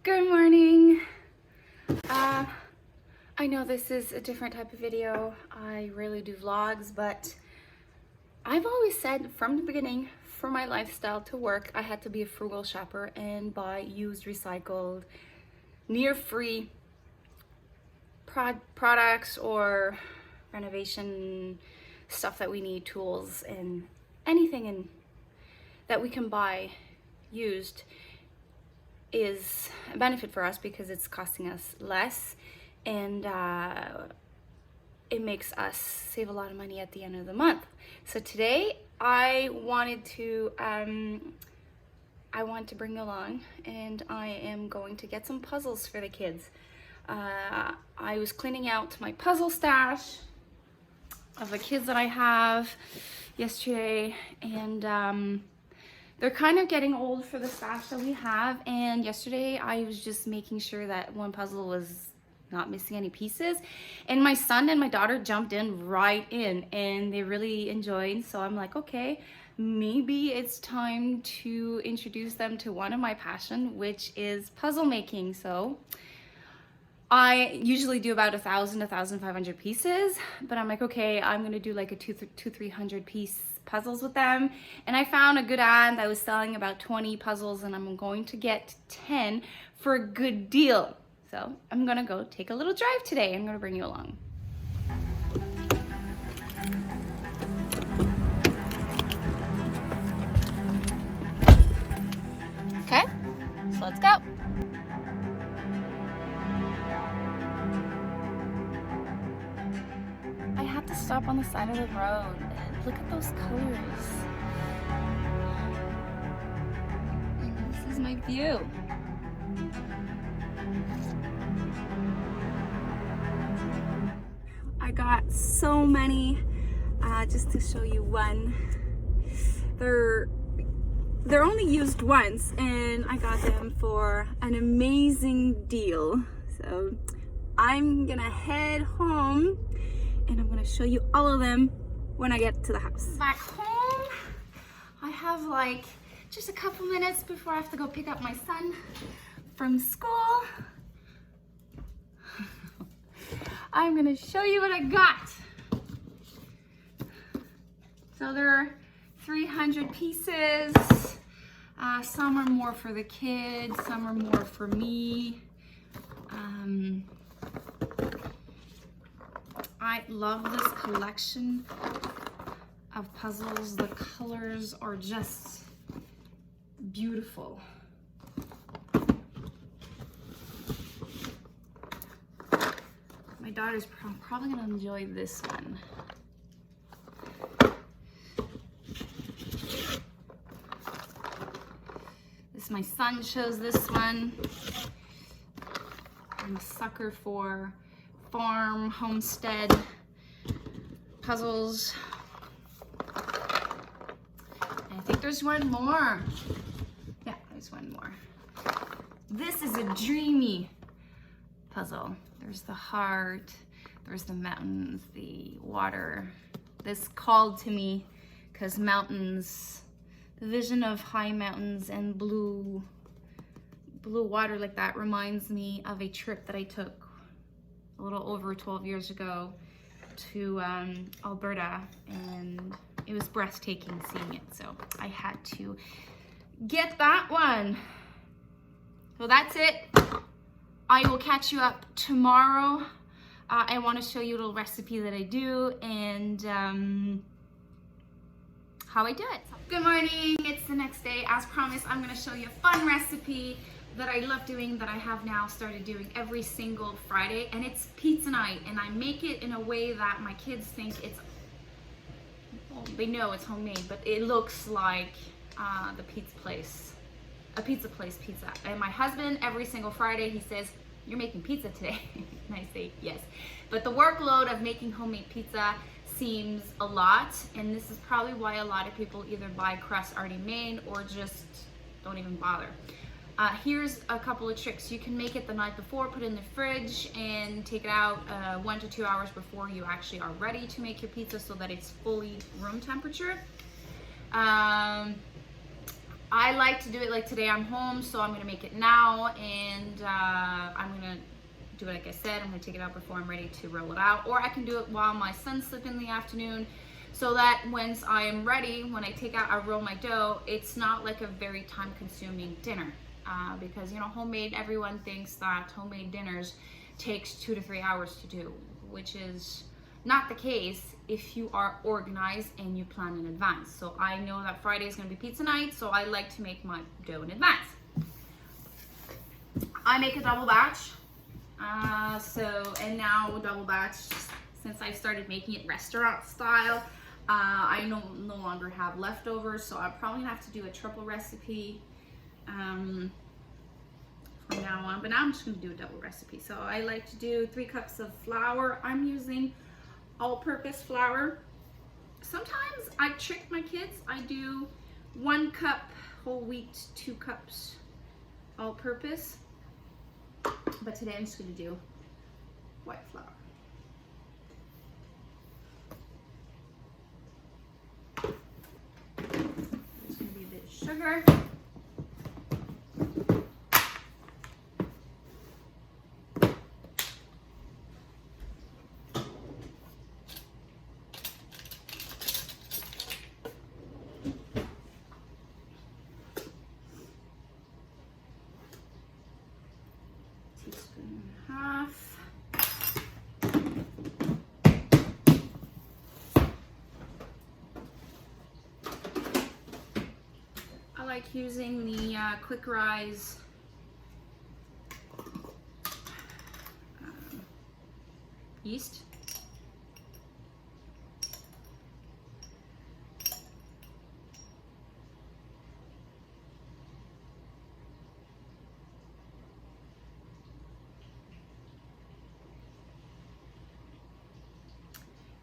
Good morning. I know this is a different type of video. I rarely do vlogs, but I've always said from the beginning, for my lifestyle to work, I had to be a frugal shopper and buy used, recycled, near free products or renovation stuff that we need, tools and anything that we can buy used is a benefit for us because it's costing us less, and it makes us save a lot of money at the end of the month. So today I wanted to bring you along, and I am going to get some puzzles for the kids. I was cleaning out my puzzle stash of the kids that I have yesterday, and they're kind of getting old for the stash that we have, and yesterday I was just making sure that one puzzle was not missing any pieces, and my son and my daughter jumped right in and they really enjoyed. So I'm like, okay, maybe it's time to introduce them to one of my passion, which is puzzle making. So I usually do about 1,000 to 1,500 pieces, but I'm like, okay, I'm gonna do like a 300 piece puzzles with them. And I found a good ad that was selling about 20 puzzles, and I'm going to get 10 for a good deal. So I'm gonna go take a little drive today. I'm gonna bring you along. Okay, so let's go. I had to stop on the side of the road and look at those colors. And this is my view. I got so many, just to show you one. They're only used once, and I got them for an amazing deal. So I'm gonna head home and I'm gonna show you all of them when I get to the house. Back home, I have like just a couple minutes before I have to go pick up my son from school. I'm gonna show you what I got. So there are 300 pieces. Some are more for the kids, some are more for me. I love this collection of puzzles. The colors are just beautiful. My daughter's probably gonna enjoy this one. My son chose this one. I'm a sucker for farm, homestead puzzles. And I think there's one more. Yeah, there's one more. This is a dreamy puzzle. There's the heart, there's the mountains, the water. This called to me because mountains, the vision of high mountains and blue water like that reminds me of a trip that I took a little over 12 years ago to Alberta, and it was breathtaking seeing it. So I had to get that one. So that's it. I will catch you up tomorrow. I want to show you a little recipe that I do and how I do it. Good morning, it's the next day. As promised, I'm gonna show you a fun recipe that I love doing, that I have now started doing every single Friday, and it's pizza night, and I make it in a way that my kids think it's, well, they know it's homemade, but it looks like the pizza place pizza. And my husband, every single Friday, he says, "You're making pizza today." And I say, yes. But the workload of making homemade pizza seems a lot, and this is probably why a lot of people either buy crust already made or just don't even bother. Here's a couple of tricks. You can make it the night before, put it in the fridge, and take it out 1 to 2 hours before you actually are ready to make your pizza so that it's fully room temperature. I like to do it like today I'm home, so I'm gonna make it now, and do it like I said. I'm gonna take it out before I'm ready to roll it out, or I can do it while my son's sleeping in the afternoon, so that once I am ready, when I take out, I roll my dough, it's not like a very time-consuming dinner. Because, you know, homemade, everyone thinks that homemade dinners takes 2 to 3 hours to do, which is not the case if you are organized and you plan in advance. So I know that Friday is going to be pizza night, so I like to make my dough in advance. I make a double batch. And now double batch, since I started making it restaurant style, I no longer have leftovers, so I'll probably have to do a triple recipe from now on, but now I'm just going to do a double recipe. So I like to do 3 cups of flour. I'm using all-purpose flour. Sometimes I trick my kids. I do 1 cup whole wheat, 2 cups all-purpose, but today I'm just going to do white flour. There's going to be a bit of sugar. I like using the quick rise yeast.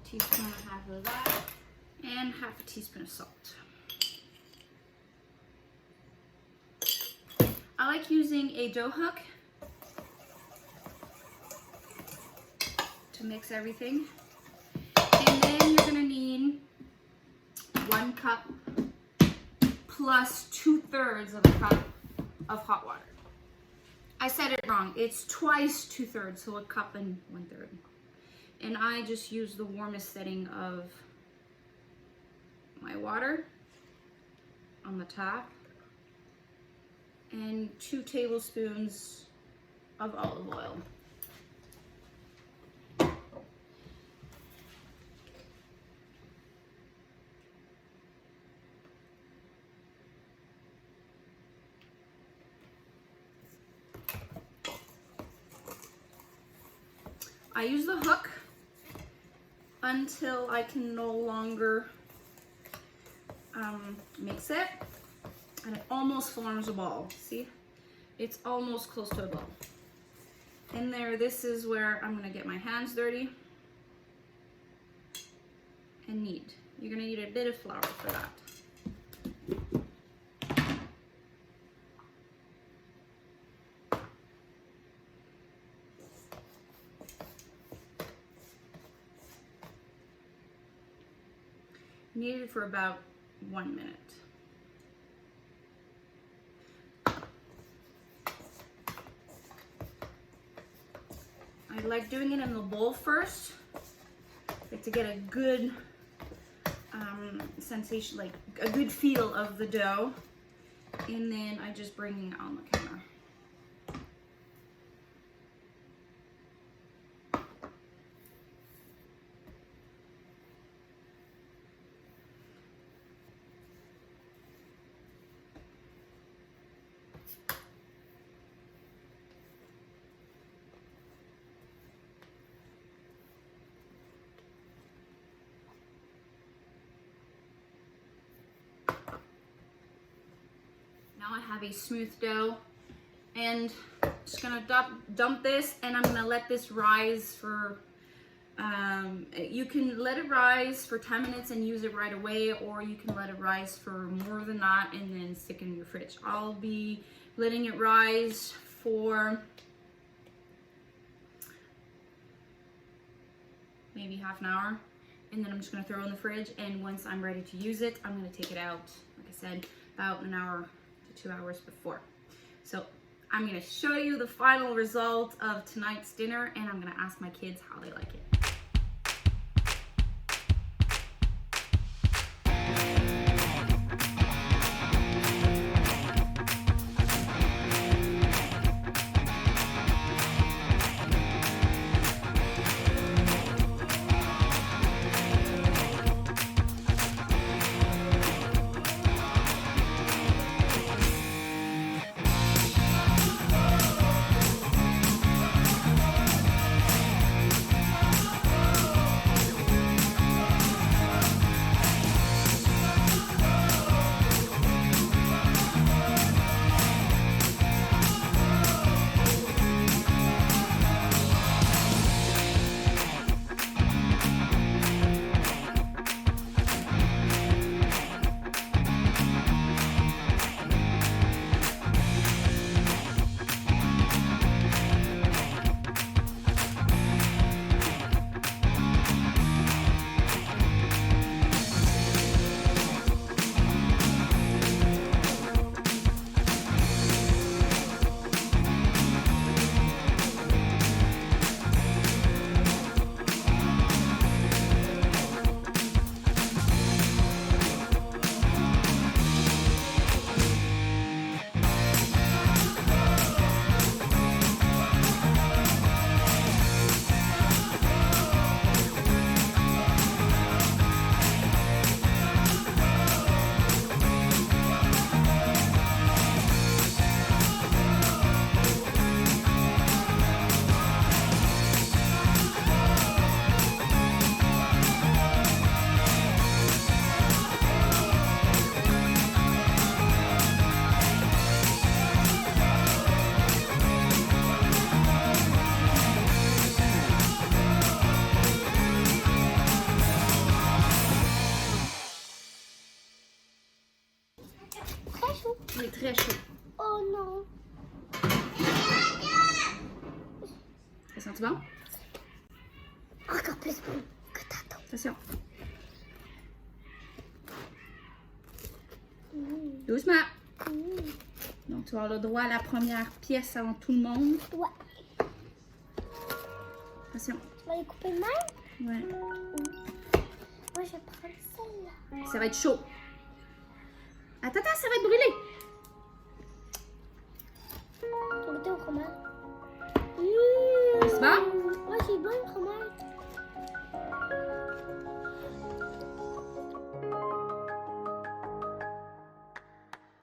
Teaspoon and a half of that, and half a teaspoon of salt. I like using a dough hook to mix everything. And then you're gonna need 1 cup plus 2/3 of a cup of hot water. I said it wrong. It's twice 2/3, so 1 cup and 1/3. And I just use the warmest setting of my water on the top, and 2 tablespoons of olive oil. I use the hook until I can no longer mix it, and it almost forms a ball. See, it's almost close to a ball. And there, this is where I'm gonna get my hands dirty and knead. You're gonna need a bit of flour for that. Knead it for about 1 minute. I like doing it in the bowl first, like to get a good sensation, like a good feel of the dough, and then I just bring it on the counter. Now I have a smooth dough, and I'm just gonna dump this, and I'm gonna let this rise for, you can let it rise for 10 minutes and use it right away, or you can let it rise for more than that and then stick it in your fridge. I'll be letting it rise for maybe half an hour, and then I'm just gonna throw it in the fridge, and once I'm ready to use it, I'm gonna take it out, like I said, about an hour to 2 hours before. So I'm gonna show you the final result of tonight's dinner, and I'm gonna ask my kids how they like it. Il est très chaud. Oh non. Ça sent bon? Encore plus bon que tantôt. Attention. Doucement. Donc tu vas avoir le droit à la première pièce avant tout le monde. Ouais. Attention. Tu vas les couper de même? Ouais. Moi, je prends celle-là. Ça va être chaud. Attends, ça va être brûlé.